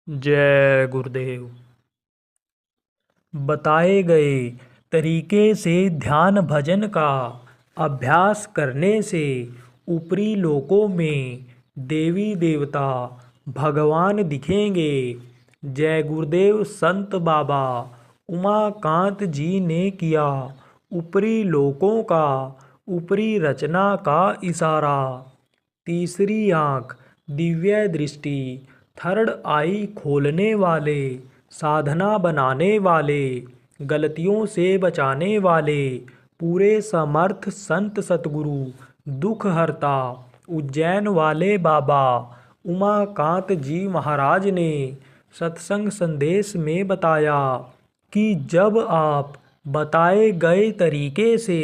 जय गुरुदेव। बताए गए तरीके से ध्यान भजन का अभ्यास करने से ऊपरी लोकों में देवी देवता भगवान दिखेंगे। जय गुरुदेव संत बाबा उमाकांत जी ने किया ऊपरी लोकों का ऊपरी रचना का इशारा। तीसरी आँख, दिव्य दृष्टि, थर्ड आई खोलने वाले, साधना बनाने वाले, गलतियों से बचाने वाले, पूरे समर्थ संत सतगुरु, दुख हरता, उज्जैन वाले बाबा उमाकांत जी महाराज ने सत्संग संदेश में बताया कि जब आप बताए गए तरीके से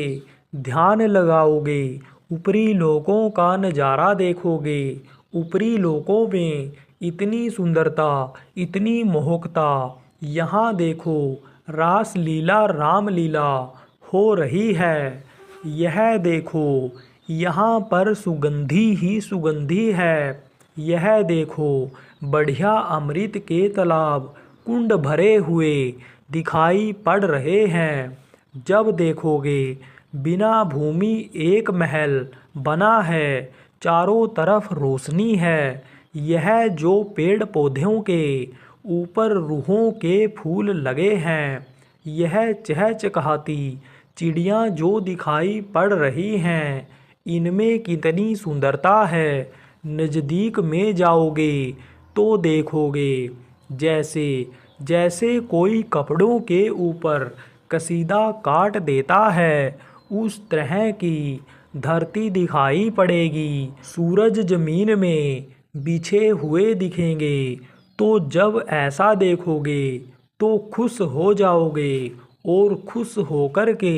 ध्यान लगाओगे, ऊपरी लोकों का नज़ारा देखोगे। ऊपरी लोकों में इतनी सुंदरता, इतनी मोहकता, यहाँ देखो रास लीला राम लीला हो रही है। यह देखो यहाँ पर सुगंधी ही सुगंधी है। यह देखो बढ़िया अमृत के तालाब कुंड भरे हुए दिखाई पड़ रहे हैं। जब देखोगे बिना भूमि एक महल बना है, चारों तरफ रोशनी है। यह जो पेड़ पौधों के ऊपर रूहों के फूल लगे हैं, यह चहचहाती चिड़ियाँ जो दिखाई पड़ रही हैं, इनमें कितनी सुंदरता है। नज़दीक में जाओगे तो देखोगे जैसे जैसे कोई कपड़ों के ऊपर कसीदा काट देता है, उस तरह की धरती दिखाई पड़ेगी। सूरज जमीन में बिछे हुए दिखेंगे। तो जब ऐसा देखोगे तो खुश हो जाओगे और खुश होकर के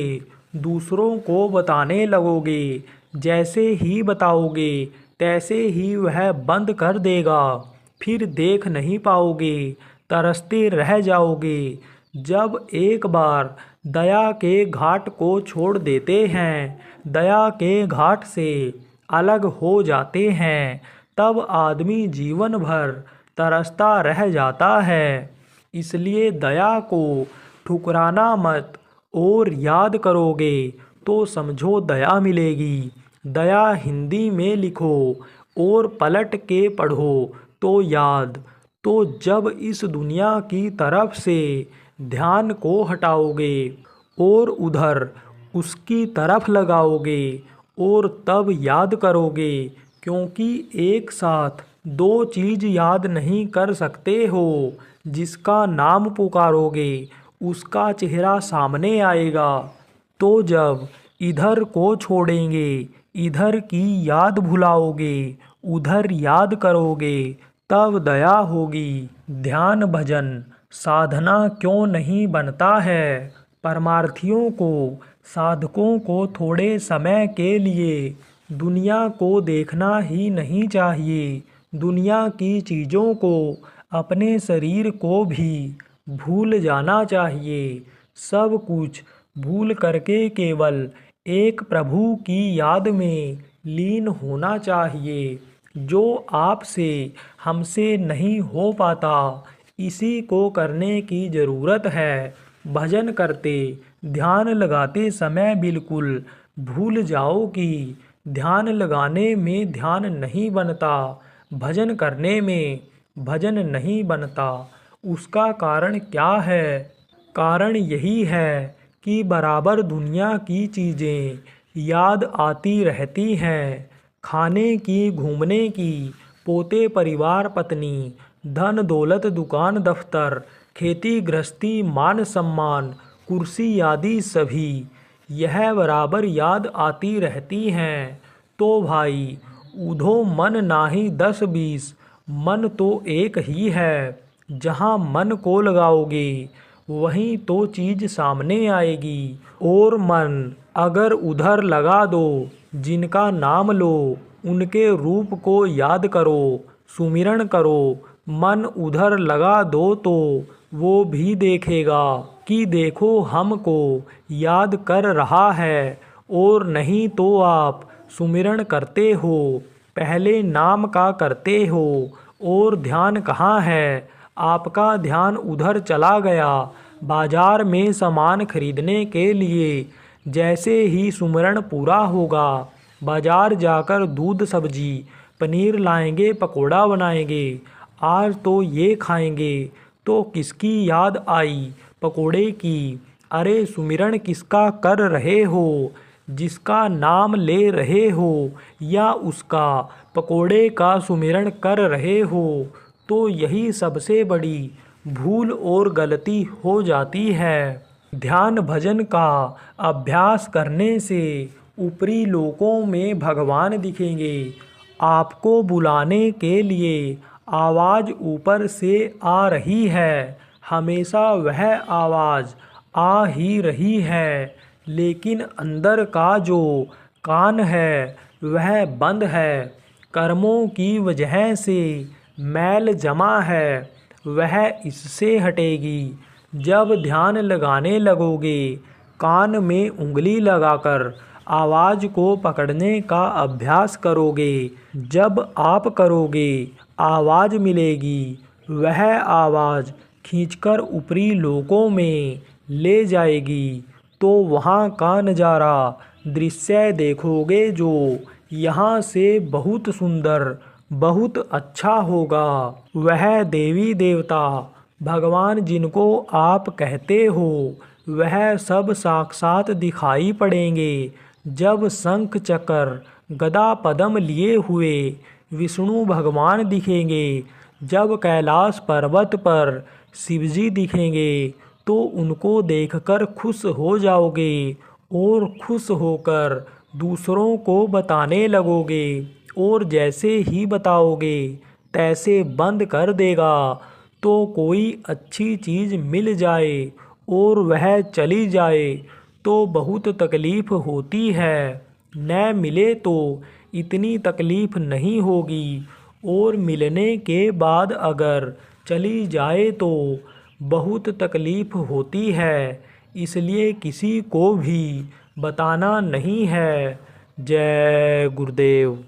दूसरों को बताने लगोगे। जैसे ही बताओगे तैसे ही वह बंद कर देगा, फिर देख नहीं पाओगे, तरसते रह जाओगे। जब एक बार दया के घाट को छोड़ देते हैं, दया के घाट से अलग हो जाते हैं, तब आदमी जीवन भर तरसता रह जाता है। इसलिए दया को ठुकराना मत, और याद करोगे तो समझो दया मिलेगी। दया हिंदी में लिखो और पलट के पढ़ो तो याद। तो जब इस दुनिया की तरफ से ध्यान को हटाओगे और उधर उसकी तरफ लगाओगे और तब याद करोगे, क्योंकि एक साथ दो चीज़ याद नहीं कर सकते हो। जिसका नाम पुकारोगे उसका चेहरा सामने आएगा। तो जब इधर को छोड़ेंगे, इधर की याद भुलाओगे, उधर याद करोगे, तब दया होगी। ध्यान भजन साधना क्यों नहीं बनता है? परमार्थियों को, साधकों को थोड़े समय के लिए दुनिया को देखना ही नहीं चाहिए। दुनिया की चीज़ों को, अपने शरीर को भी भूल जाना चाहिए। सब कुछ भूल करके केवल एक प्रभु की याद में लीन होना चाहिए, जो आपसे हमसे नहीं हो पाता। इसी को करने की ज़रूरत है। भजन करते, ध्यान लगाते समय बिल्कुल भूल जाओ कि ध्यान लगाने में ध्यान नहीं बनता, भजन करने में भजन नहीं बनता। उसका कारण क्या है? कारण यही है कि बराबर दुनिया की चीज़ें याद आती रहती हैं। खाने की, घूमने की, पोते परिवार पत्नी, धन दौलत दुकान दफ्तर, खेती गृहस्थी मान सम्मान, कुर्सी आदि सभी यह बराबर याद आती रहती हैं। तो भाई उधो मन नाही 10-20, मन तो एक ही है। जहाँ मन को लगाओगे वहीं तो चीज़ सामने आएगी। और मन अगर उधर लगा दो, जिनका नाम लो, उनके रूप को याद करो, सुमिरन करो, मन उधर लगा दो तो वो भी देखेगा कि देखो हमको याद कर रहा है। और नहीं तो आप सुमिरन करते हो, पहले नाम का करते हो, और ध्यान कहाँ है? आपका ध्यान उधर चला गया। बाजार में सामान खरीदने के लिए। जैसे ही सुमिरन पूरा होगा, बाजार जाकर दूध सब्जी पनीर लाएंगे, पकोड़ा बनाएंगे। आज तो ये खाएंगे। तो किसकी याद आई पकोड़े की? अरे सुमिरन किसका कर रहे हो? जिसका नाम ले रहे हो या उसका पकोड़े का सुमिरन कर रहे हो? तो यही सबसे बड़ी भूल और गलती हो जाती है। ध्यान भजन का अभ्यास करने से ऊपरी लोकों में भगवान दिखेंगे। आपको बुलाने के लिए आवाज़ ऊपर से आ रही है। हमेशा वह आवाज़ आ ही रही है, लेकिन अंदर का जो कान है वह बंद है। कर्मों की वजह से मैल जमा है, वह इससे हटेगी। जब ध्यान लगाने लगोगे, कान में उंगली लगाकर आवाज़ को पकड़ने का अभ्यास करोगे। जब आप करोगे, आवाज़ मिलेगी। वह आवाज़ खींचकर ऊपरी लोकों में ले जाएगी। तो वहाँ का नज़ारा दृश्य देखोगे जो यहाँ से बहुत सुंदर, बहुत अच्छा होगा। वह देवी देवता भगवान जिनको आप कहते हो, वह सब साक्षात दिखाई पड़ेंगे। जब शंख चक्र गदा पद्म लिए हुए विष्णु भगवान दिखेंगे, जब कैलाश पर्वत पर शिवजी दिखेंगे, तो उनको देखकर खुश हो जाओगे और खुश होकर दूसरों को बताने लगोगे। और जैसे ही बताओगे तैसे बंद कर देगा। तो कोई अच्छी चीज़ मिल जाए और वह चली जाए तो बहुत तकलीफ़ होती है। न मिले तो इतनी तकलीफ़ नहीं होगी, और मिलने के बाद अगर चली जाए तो बहुत तकलीफ़ होती है। इसलिए किसी को भी बताना नहीं है। जय गुरुदेव।